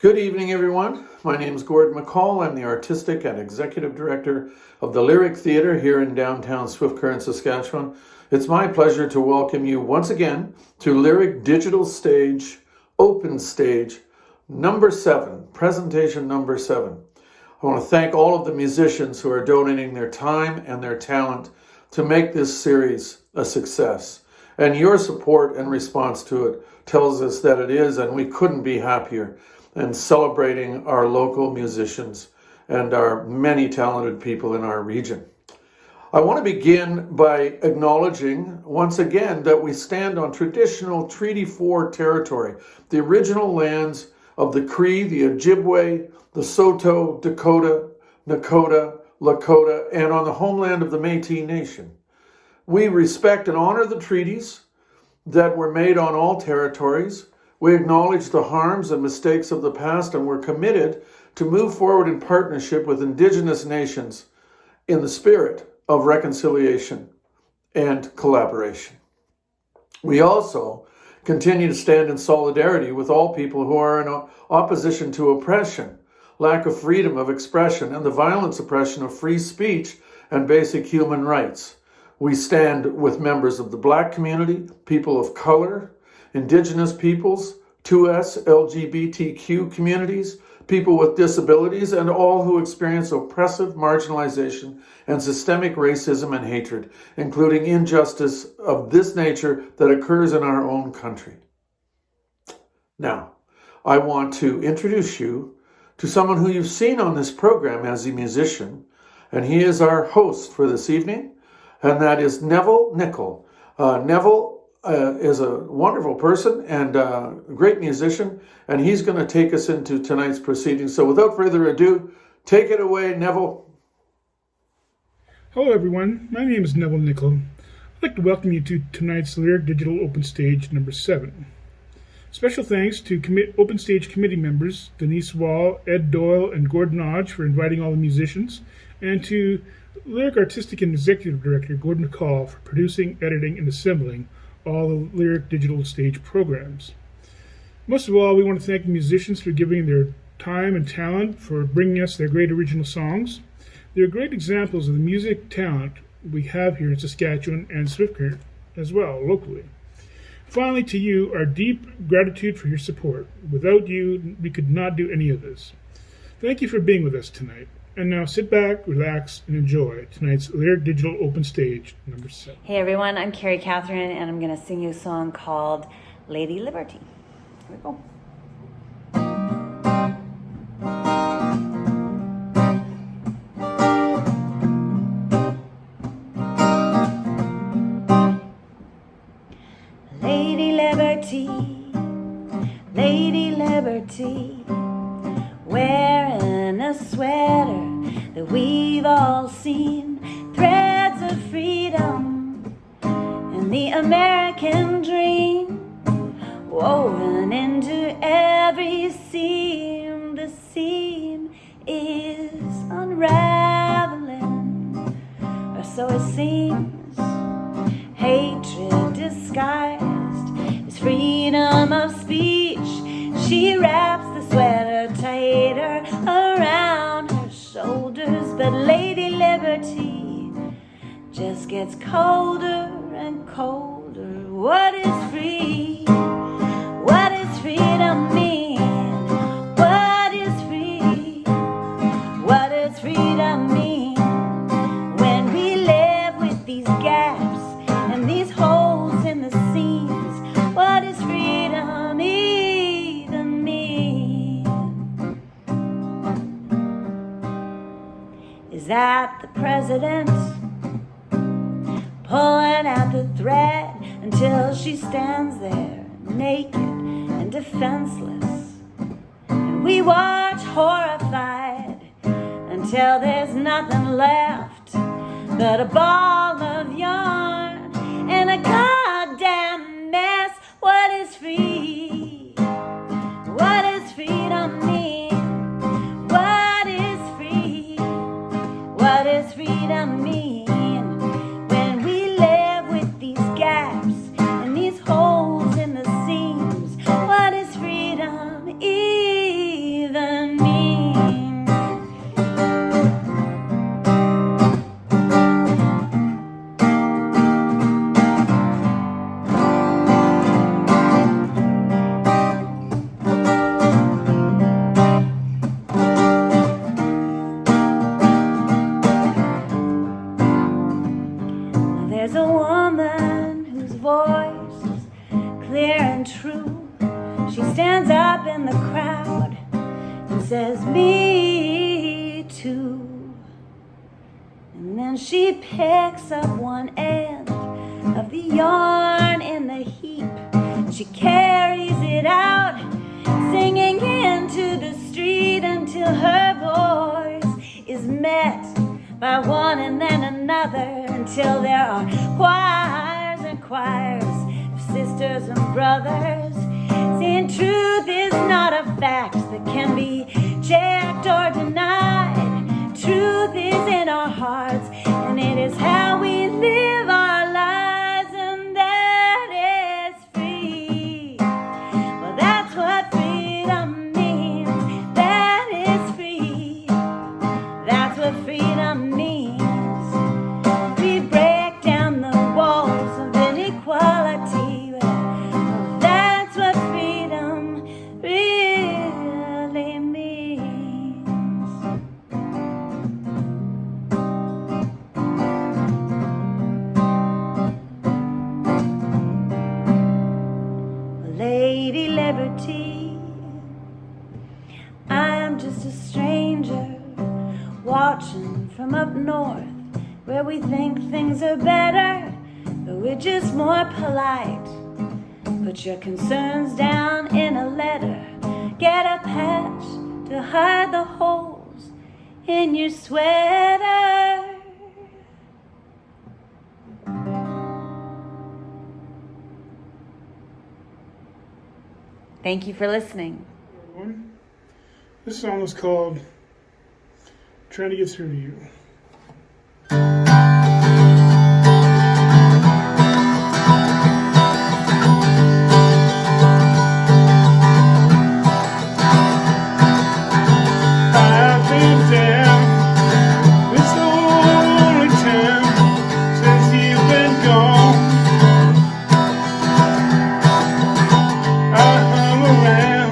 Good evening, everyone. My name is Gordon McCall. I'm the Artistic and Executive Director of the Lyric Theatre here in downtown Swift Current, Saskatchewan. It's my pleasure to welcome you once again to Lyric Digital Stage, Open Stage, number 7, presentation number 7. I want to thank all of the musicians who are donating their time and their talent to make this series a success. And your support and response to it tells us that it is, and we couldn't be happier, and celebrating our local musicians and our many talented people in our region. I want to begin by acknowledging once again that we stand on traditional Treaty 4 territory, the original lands of the Cree, the Ojibwe, the Saulteaux, Dakota, Nakota, Lakota, and on the homeland of the Métis Nation. We respect and honor the treaties that were made on all territories. We acknowledge the harms and mistakes of the past, and we're committed to move forward in partnership with Indigenous nations in the spirit of reconciliation and collaboration. We also continue to stand in solidarity with all people who are in opposition to oppression, lack of freedom of expression, and the violent suppression of free speech and basic human rights. We stand with members of the Black community, people of color, Indigenous peoples, 2S, LGBTQ communities, people with disabilities, and all who experience oppressive marginalization and systemic racism and hatred, including injustice of this nature that occurs in our own country. Now, I want to introduce you to someone who you've seen on this program as a musician, and he is our host for this evening, and that is Neville Nicol. Neville is a wonderful person and a great musician, and he's going to take us into tonight's proceedings. So without further ado, take it away, Neville. Hello everyone, my name is Neville Nicol. I'd like to welcome you to tonight's Lyric Digital Open Stage number 7. Special thanks to Open Stage committee members Denise Wall, Ed Doyle, and Gordon Hodge for inviting all the musicians, and to Lyric Artistic and Executive Director Gordon McCall for producing, editing, and assembling all the Lyric Digital Stage programs. Most of all, we want to thank the musicians for giving their time and talent for bringing us their great original songs. They are great examples of the music talent we have here in Saskatchewan and Swift Current as well, locally. Finally, to you, our deep gratitude for your support. Without you, we could not do any of this. Thank you for being with us tonight. And now sit back, relax, and enjoy tonight's Lyric Digital Open Stage number 7. Hey everyone, I'm Carrie Catherine, and I'm going to sing you a song called Lady Liberty. Here we go. Lady Liberty, Lady Liberty, wearing a sweater that we've all seen, threads of freedom and the American dream woven into every seam. The seam is unraveling, or so it seems. Hatred disguised as freedom of speech. She wraps the sweater tighter around her shoulders, but Lady Liberty just gets colder and colder. What is free? What does freedom mean? What is free? What does freedom mean? When we live with these gaps and these holes in the seams, what does freedom even mean? Is that the president pulling at the thread until she stands there naked and defenseless, and we watch horrified until there's nothing left but a ball of yarn and a goddamn mess. What is free? What is freedom mean? What is free? What does freedom mean? When we live with these gaps and these holes in the seams, what does freedom even mean? There's a woman whose voice is clear and true. She stands up in the crowd and says, "Me too." And then she picks up one end of the yarn in the heap. She carries it out, singing into the street until her voice is met by one and then another, until there are choirs and choirs of sisters and brothers, saying truth is not a fact that can be checked or denied. Truth is in our hearts, and it is how we live our lives, and that is free. Well, that's what freedom means. That is free. That's what freedom means. We break down the walls of inequality. Well, that's what freedom really means. Lady Liberty, I'm just a stranger watching from up north, where we think things are better, but we're just more polite. Put your concerns down in a letter, get a patch to hide the holes in your sweater. Thank you for listening. Everyone. This song is called Trying to Get Through to You. I've been down this lonely town since you've been gone. I hung around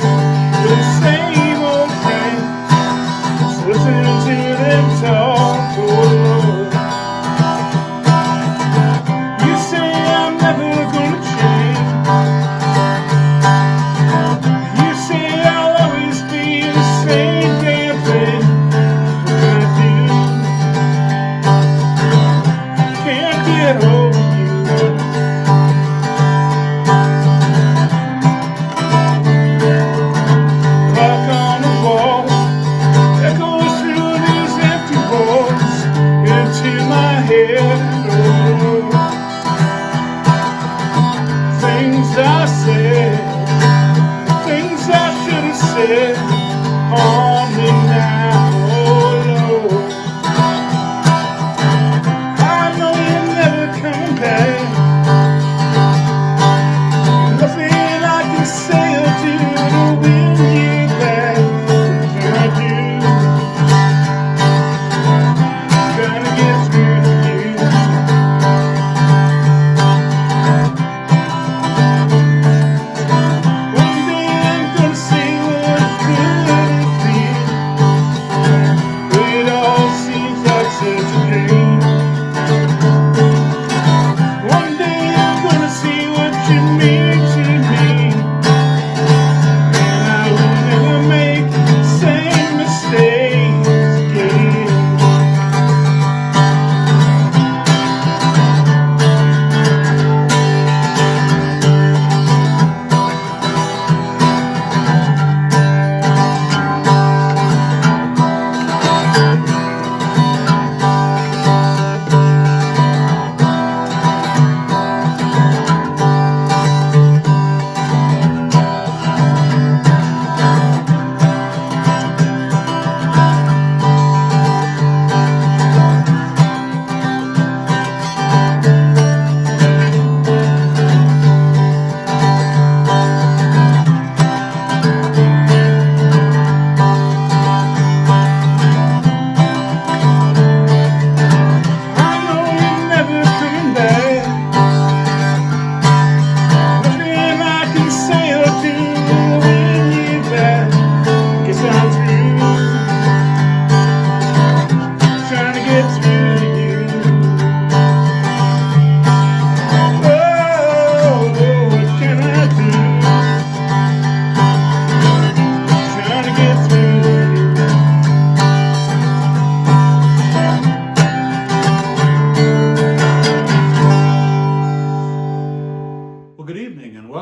with the same old friends, listening to them talk.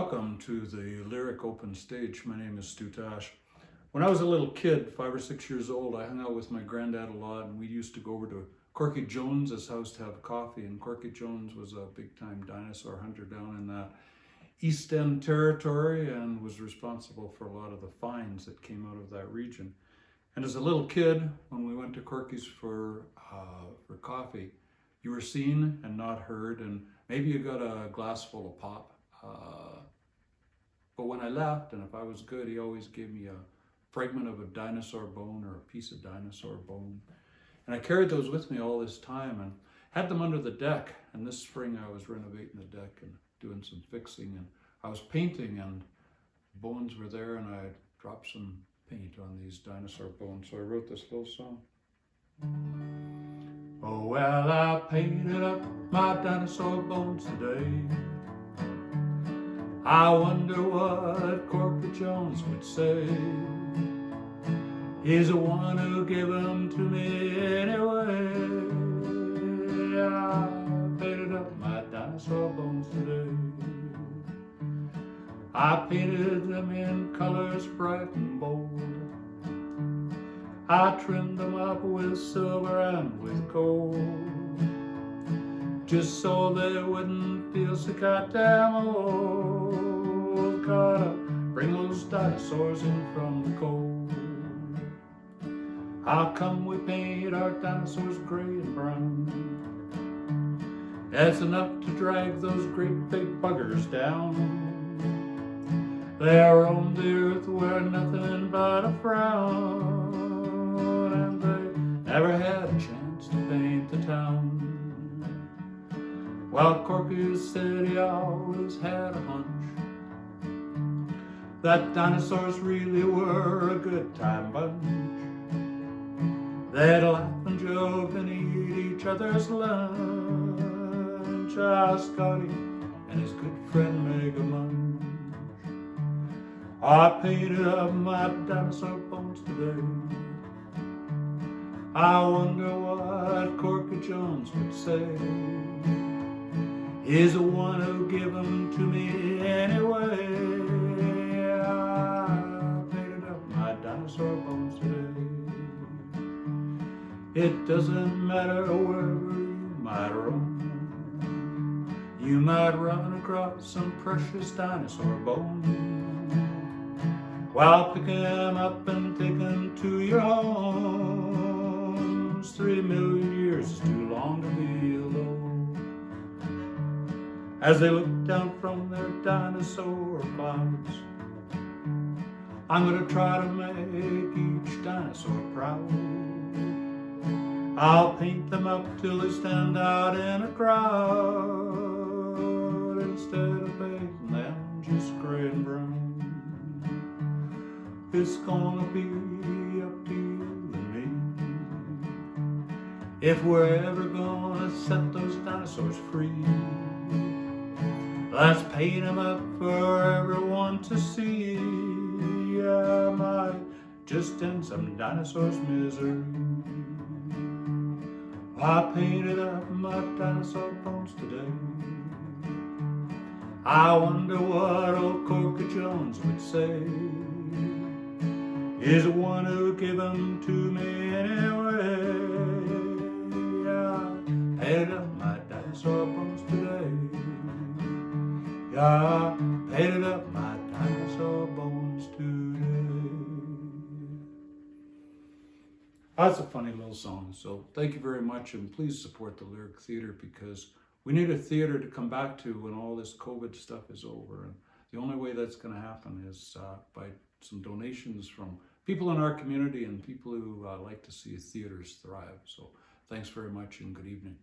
Welcome to the Lyric Open Stage. My name is Stu Tash. When I was a little kid, 5 or 6 years old, I hung out with my granddad a lot, and we used to go over to Corky Jones's house to have coffee. And Corky Jones was a big-time dinosaur hunter down in that East End territory and was responsible for a lot of the finds that came out of that region. And as a little kid, when we went to Corky's for coffee, you were seen and not heard, and maybe you got a glass full of pop. But when I left, and if I was good, he always gave me a fragment of a dinosaur bone or a piece of dinosaur bone. And I carried those with me all this time and had them under the deck. And this spring I was renovating the deck and doing some fixing, and I was painting, and bones were there, and I dropped some paint on these dinosaur bones. So I wrote this little song. Oh, well, I painted up my dinosaur bones today. I wonder what Corky Jones would say. He's the one who gave them to me anyway. I painted up my dinosaur bones today. I painted them in colors bright and bold. I trimmed them up with silver and with gold, just so they wouldn't feel so goddamn old. Gotta bring those dinosaurs in from the cold. How come we paint our dinosaurs gray and brown? That's enough to drag those great big buggers down. They roam the earth where nothing but a frown, and they never had a chance to paint the town. Well, Corky said he always had a hunch that dinosaurs really were a good time bunch. They'd laugh and joke and eat each other's lunch. Ah, Scotty and his good friend Mega Munch. I painted up my dinosaur bones today. I wonder what Corky Jones would say. He's the one who gave them to me anyway. I painted up my dinosaur bones today. It doesn't matter wherever you might roam. You might run across some precious dinosaur bones. While picking them up and take them to your homes. 3 million years is too long to be alone. As they look down from their dinosaur clouds, I'm gonna try to make each dinosaur proud. I'll paint them up till they stand out in a crowd, instead of painting them just gray and brown. It's gonna be up to you and me if we're ever gonna set those dinosaurs free. Let's paint them up for everyone to see. I might just end some dinosaurs' misery. I painted up my dinosaur bones today. I wonder what old Corky Jones would say. He's the one who gave them to me anyway. I painted up my dinosaur bones today. I painted up my dinosaur bones today. That's a funny little song, so thank you very much, and please support the Lyric Theatre, because we need a theatre to come back to when all this COVID stuff is over. And the only way that's going to happen is by some donations from people in our community and people who like to see theaters thrive. So thanks very much and good evening.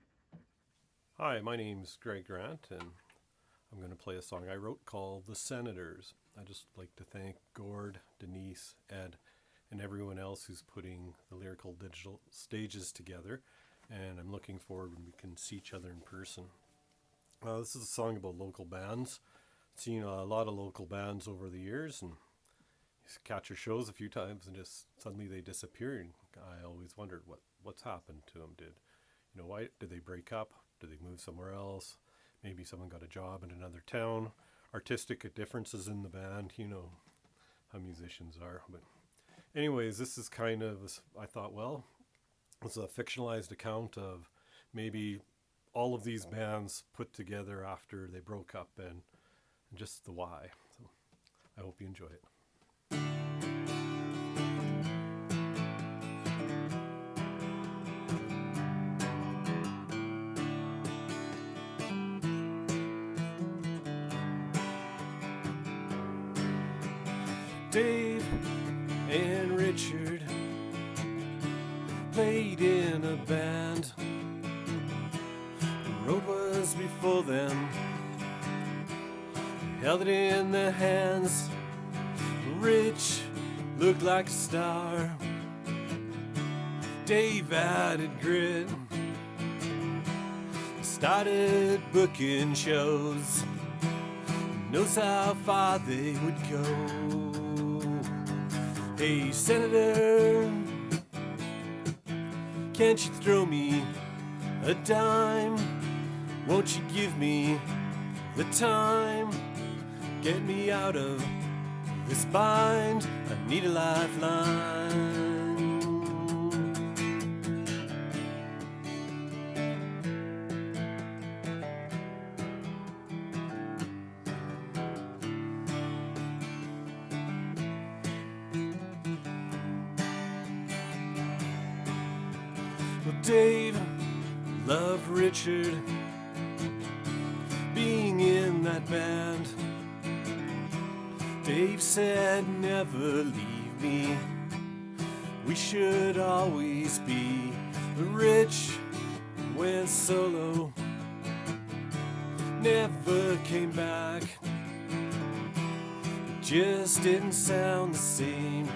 Hi, my name's Greg Grant, and I'm going to play a song I wrote called The Senators. I'd just like to thank Gord, Denise, Ed, and everyone else who's putting the lyrical digital stages together. And I'm looking forward when we can see each other in person. This is a song about local bands. I've seen a lot of local bands over the years, and catch your shows a few times and just suddenly they disappear. And I always wondered what's happened to them. Why did they break up? Did they move somewhere else? Maybe someone got a job in another town, artistic differences in the band. You know how musicians are. But anyways, this is kind of, I thought, well, it's a fictionalized account of maybe all of these bands put together after they broke up and just the why. So I hope you enjoy it. Dave and Richard played in a band. The road was before them. They held it in their hands. Rich looked like a star. Dave added grit. Started booking shows. Knows how far they would go. Hey, Senator, can't you throw me a dime? Won't you give me the time? Get me out of this bind. I need a lifeline. Well, Dave loved Richard being in that band. Dave said, never leave me. We should always be. But Rich went solo, never came back. It just didn't sound the same.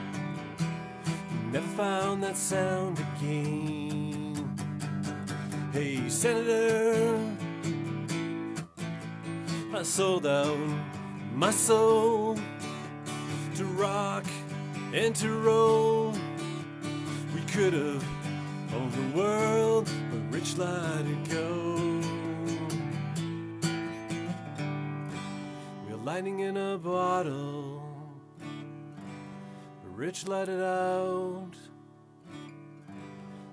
Never found that sound again. Hey, Senator, I sold out my soul to rock and to roll. We could have owned the world, but Rich let it go. We're lightning in a bottle, but Rich let it out.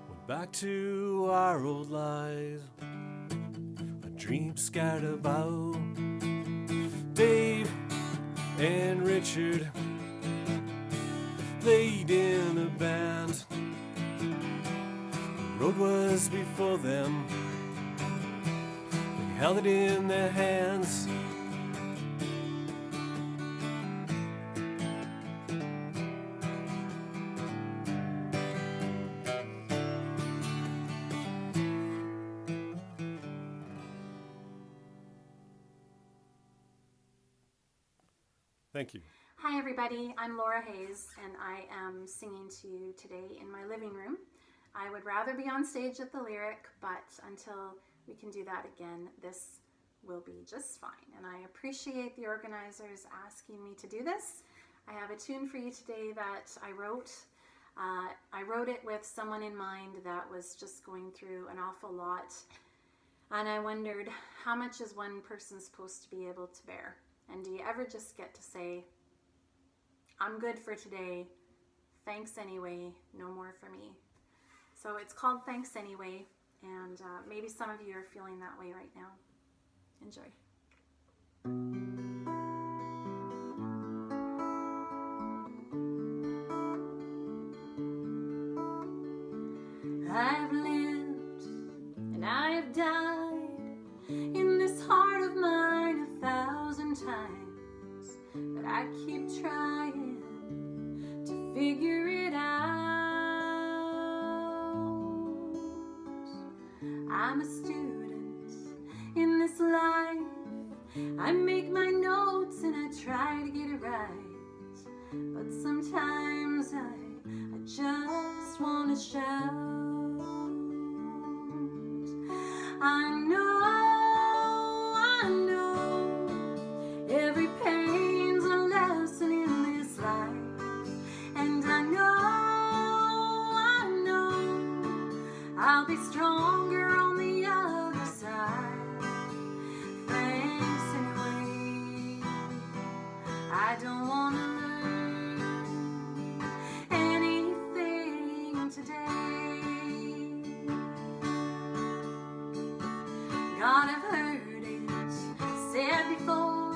Went back to our old lives, a dream scattered about. Dave and Richard played in a band. The road was before them. They held it in their hands. Thank you. Hi everybody, I'm Laura Hayes and I am singing to you today in my living room. I would rather be on stage at the Lyric, but until we can do that again, this will be just fine. And I appreciate the organizers asking me to do this. I have a tune for you today that I wrote. I wrote it with someone in mind that was just going through an awful lot. And I wondered, how much is one person supposed to be able to bear? And do you ever just get to say, I'm good for today, thanks anyway, no more for me. So it's called Thanks Anyway, and maybe some of you are feeling that way right now. Enjoy. I've lived and I have died in this heart of mine 1,000 times, but I keep trying to figure it out. I'm a student in this life. I make my notes and I try to get it right, but sometimes I just want to shout. I know every pain's a lesson in this life, and I know I'll be stronger on the other side. Thanks anyway. I don't want to learn anything today. God, I've heard it said before,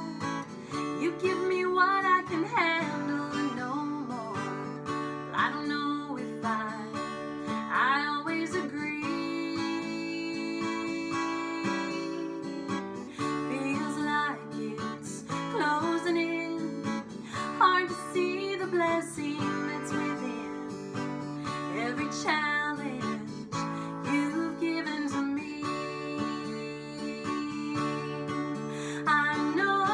you give me what I can handle and no more. Well, I don't know if I always agree. Feels like it's closing in, hard to see the blessing that's within every challenge you've given to me. I know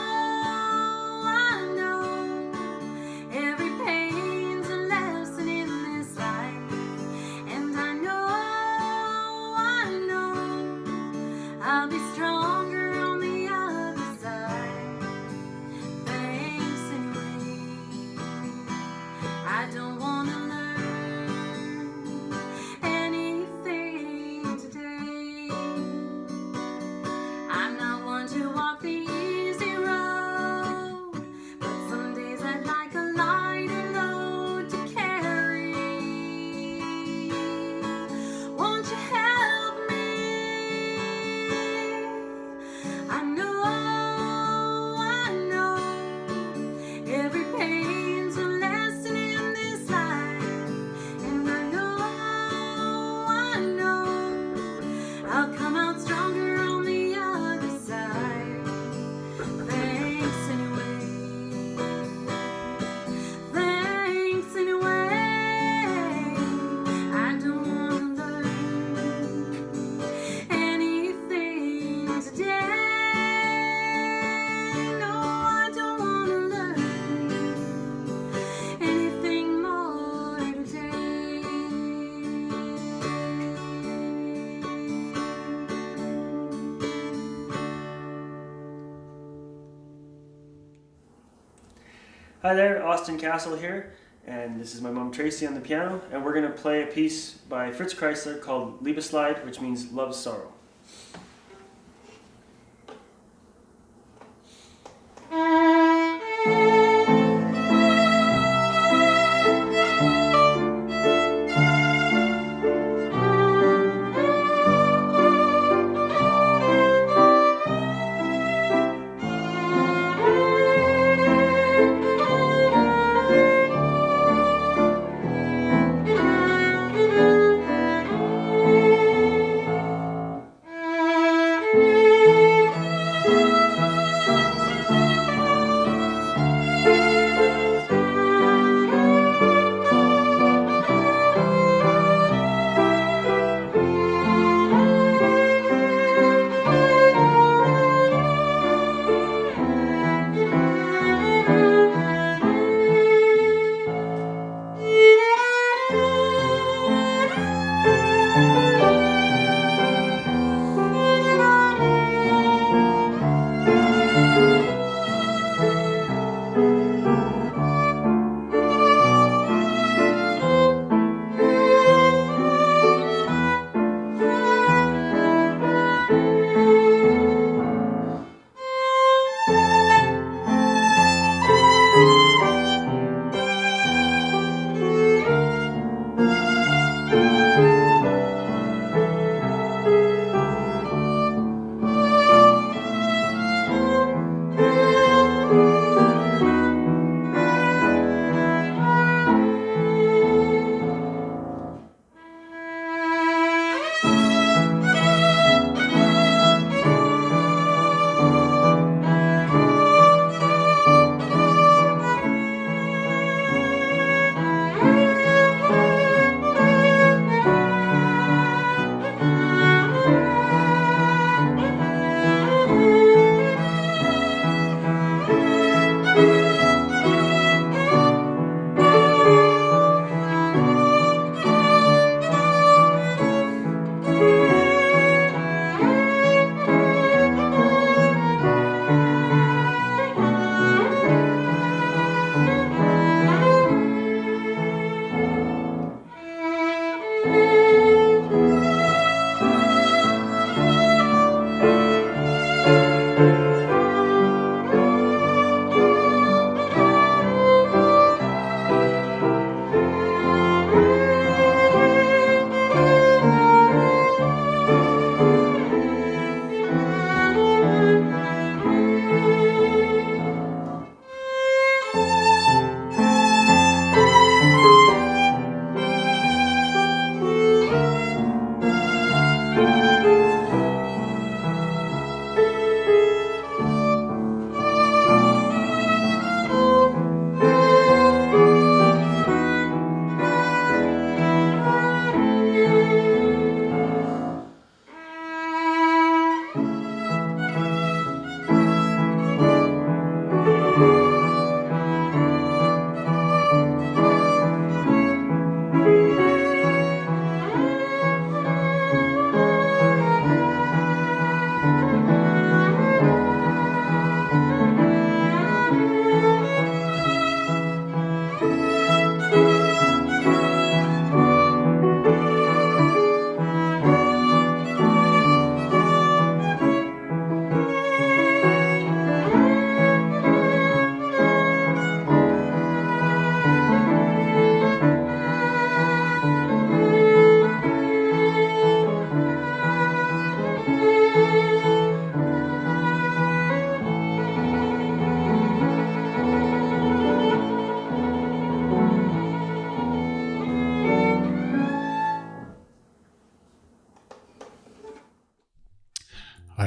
every pain's a lesson in this life, and I know I'll be stronger on the other side. Thanks anyway. I don't want to learn anything today. I'm not one to walk the easy road, but some days I'd like a lighter load to carry. Won't you help me? I know every pain's a lesson in this life, and I know I'll come out stronger on the other side. Thanks anyway. Thanks anyway. I don't want to learn anything today. No, I don't want to learn anything more today. Hi there, Austin Castle here, and this is my mom Tracy on the piano, and we're going to play a piece by Fritz Kreisler called Liebeslied, which means Love's Sorrow.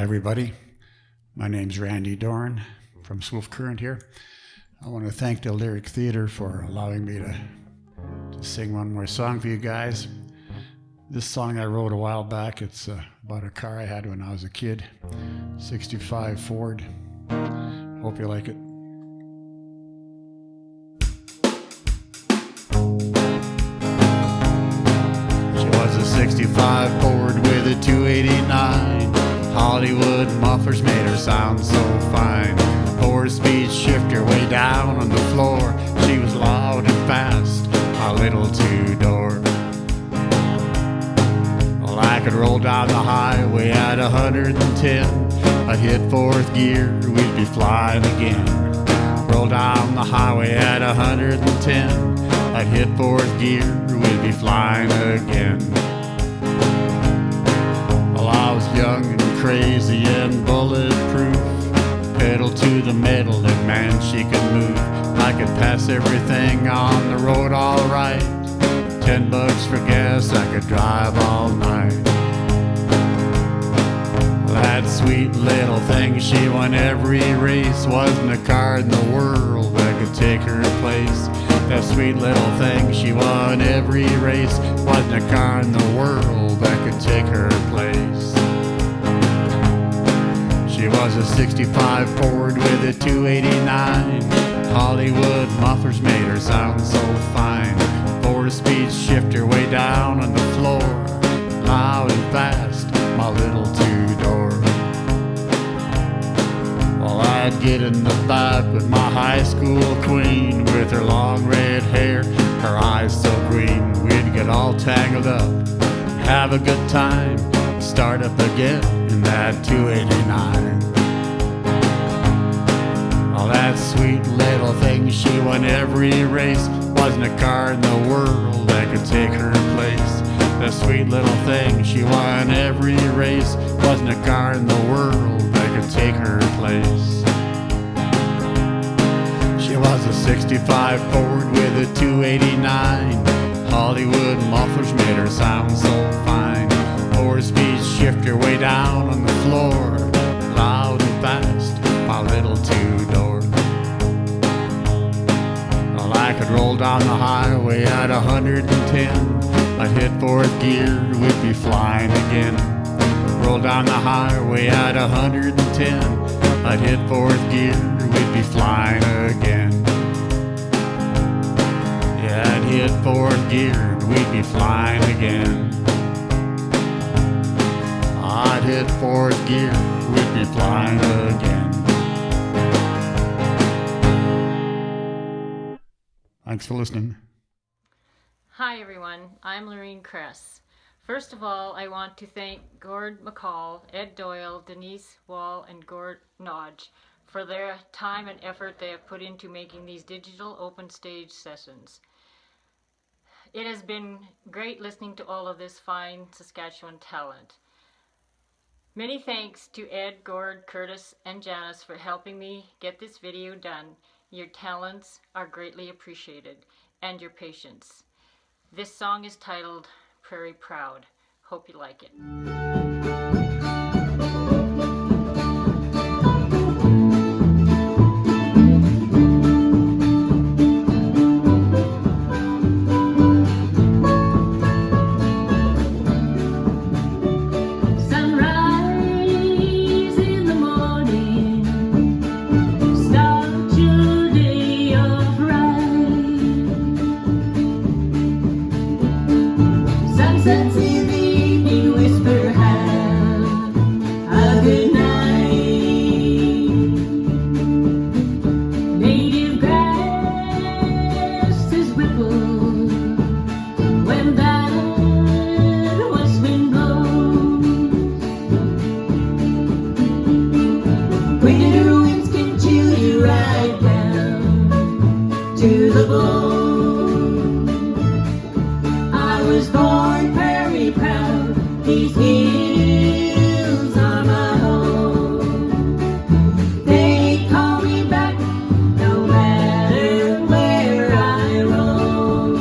everybody. My name's Randy Dorn from Swift Current here. I want to thank the Lyric Theater for allowing me to sing one more song for you guys. This song I wrote a while back. It's about a car I had when I was a kid, 65 Ford. Hope you like it. She was a 65 Ford with a 289. Hollywood mufflers made her sound so fine. 4-speed shifter way down on the floor. She was loud and fast, a little two-door. Well, I could roll down the highway at 110. I'd hit fourth gear, we'd be flying again. Roll down the highway at 110. I'd hit fourth gear, we'd be flying again. Well, I was young and crazy and bulletproof. Pedal to the metal and man, she could move. I could pass everything on the road all right. $10 for gas, I could drive all night. That sweet little thing, she won every race. Wasn't a car in the world that could take her place. That sweet little thing, she won every race. Wasn't a car in the world that could take her place. She was a 65 Ford with a 289. Hollywood mufflers made her sound so fine. 4-speed shifter way down on the floor. Loud and fast, my little two-door. Well, I'd get in the back with my high school queen, with her long red hair, her eyes so green. We'd get all tangled up, have a good time, start up again in that 289. Oh, that sweet little thing, she won every race. Wasn't a car in the world that could take her place. That sweet little thing, she won every race. Wasn't a car in the world that could take her place. She was a 65 Ford with a 289. Hollywood mufflers made her sound so fine. 4-speed shifter way down on the floor. Loud and fast, my little two-door. Well, I could roll down the highway at 110. I'd hit fourth gear, we'd be flying again. Roll down the highway at 110. I'd hit fourth gear, we'd be flying again. Yeah, I'd hit fourth gear, we'd be flying again. I'd hit fourth gear, we'd be flying again. Thanks for listening. Hi everyone, I'm Lorene Kress. First of all, I want to thank Gord McCall, Ed Doyle, Denise Wall, and Gord Nodge for their time and effort they have put into making these digital open stage sessions. It has been great listening to all of this fine Saskatchewan talent. Many thanks to Ed, Gord, Curtis, and Janice for helping me get this video done. Your talents are greatly appreciated, and your patience. This song is titled Prairie Proud. Hope you like it. Sunsets in the evening whisper, have a good night. Native grasses ripple when that west wind blows. Winter winds can chill you right down to the bone. I was born prairie proud, these hills are my home. They call me back no matter where I roam.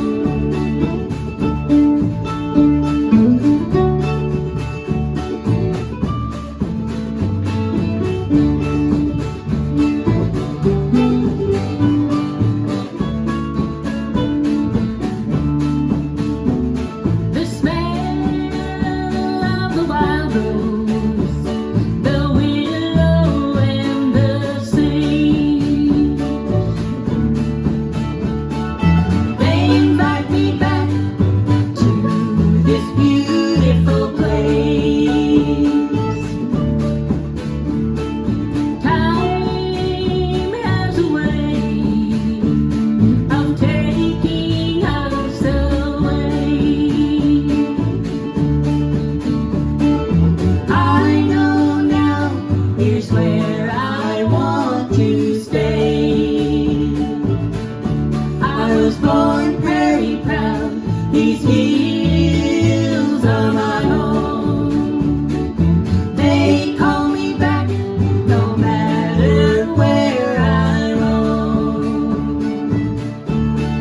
was born very proud. These hills are my home. They call me back no matter where I roam.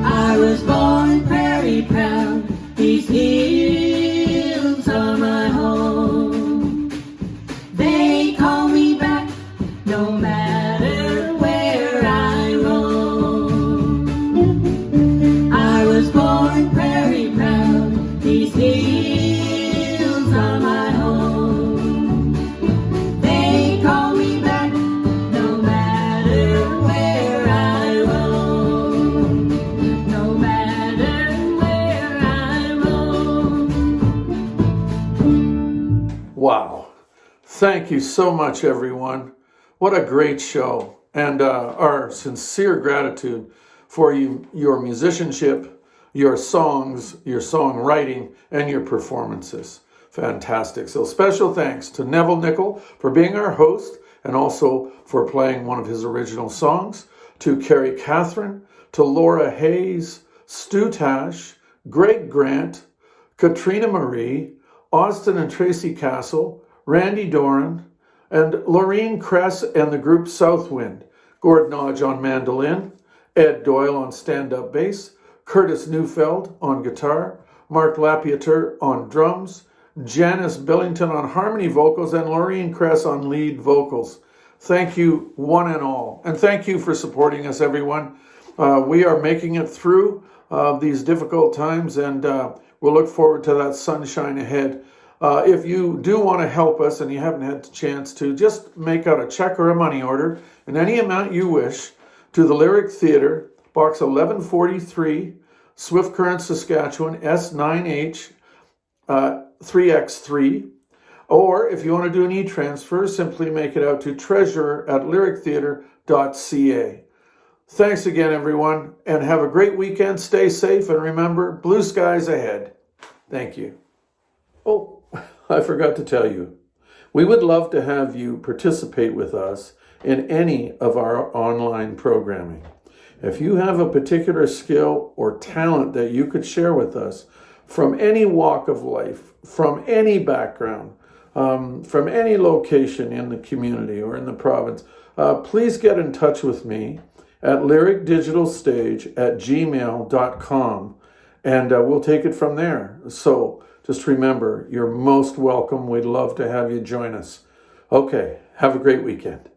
I was born very proud. These hills are my home. They call me back no matter where I roam. I was born very proud. These hills are my home. They call me back no matter where I roam. No matter where I roam. Wow. Thank you so much, everyone. What a great show. And our sincere gratitude for your musicianship, your songs, your songwriting, and your performances. Fantastic. So special thanks to Neville Nickel for being our host and also for playing one of his original songs, to Carrie Catherine, to Laura Hayes, Stu Tash, Greg Grant, Katrina Marie, Austin and Tracy Castle, Randy Doran, and Laureen Kress and the group Southwind, Gord Nodge on mandolin, Ed Doyle on stand-up bass, Curtis Neufeld on guitar, Mark Lapieter on drums, Janice Billington on harmony vocals, and Laureen Kress on lead vocals. Thank you, one and all. And thank you for supporting us, everyone. We are making it through these difficult times, and we'll look forward to that sunshine ahead. If you do want to help us and you haven't had the chance to, just make out a check or a money order in any amount you wish to the Lyric Theatre, Box 1143, Swift Current, Saskatchewan, S9H 3X3. Or if you want to do an e-transfer, simply make it out to treasurer@lyrictheatre.ca. Thanks again, everyone, and have a great weekend. Stay safe, and remember, blue skies ahead. Thank you. Oh, I forgot to tell you, we would love to have you participate with us in any of our online programming. If you have a particular skill or talent that you could share with us from any walk of life, from any background, from any location in the community or in the province, please get in touch with me at lyricdigitalstage@gmail.com, and we'll take it from there. So just remember, you're most welcome. We'd love to have you join us. Okay, have a great weekend.